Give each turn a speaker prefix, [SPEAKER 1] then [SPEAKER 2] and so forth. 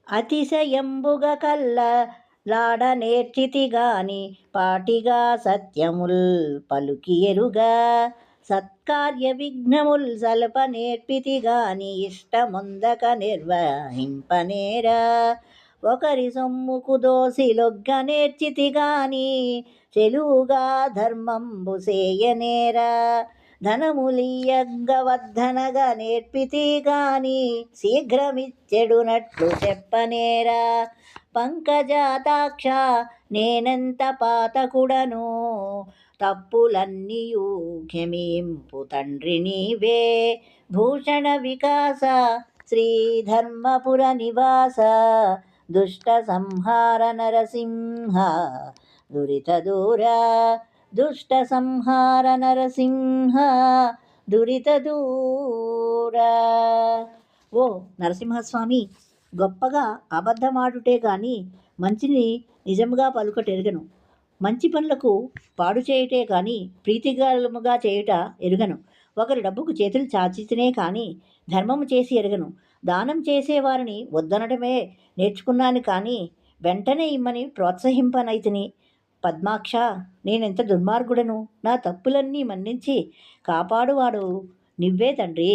[SPEAKER 1] అతిశయంబుగ కల్ల లాడ నేర్చితిగాని పాటిగా సత్యముల్ పలుకి ఎరుగా సత్కార్య విఘ్నముల్ సల్ప నేర్పితిగాని ఇష్టముందక నిర్వహింపనేరా ఒకరి సొమ్ముకు దోసి లొగ్గ నేర్చితిగాని చెలువుగా ధర్మంబు సేయనేరా ధనములియ్యంగ నేర్పితి గాని శీఘ్రమిచ్చెడునట్లు చెప్పనేరా పంకజాతాక్ష నేనెంత పాతకుడను తప్పులన్నీయు క్షమింపు తండ్రి నీవే భూషణ వికాస శ్రీధర్మపుర నివాస దుష్ట సంహార నరసింహ దురిత దూరా దుష్ట సంహార నరసింహ దురిత దూరా. ఓ నరసింహస్వామి, గొప్పగా అబద్ధమాడుటే గాని మంచిని నిజముగా పలుకటెరుగను. మంచి పనులకు పాడు చేయుటే కానీ ప్రీతికరముగా చేయుట ఎరుగను. ఒకరి డబ్బుకు చేతులు చాచితేనే కానీ ధర్మము చేసి ఎరగను. దానం చేసేవారిని వద్దనటమే నేర్చుకున్నాను కానీ వెంటనే ఇమ్మని ప్రోత్సహింపనైతిని. పద్మాక్ష, నేనెంత దుర్మార్గుడను! నా తప్పులన్నీ మన్నించి కాపాడువాడు నివ్వే తండ్రి.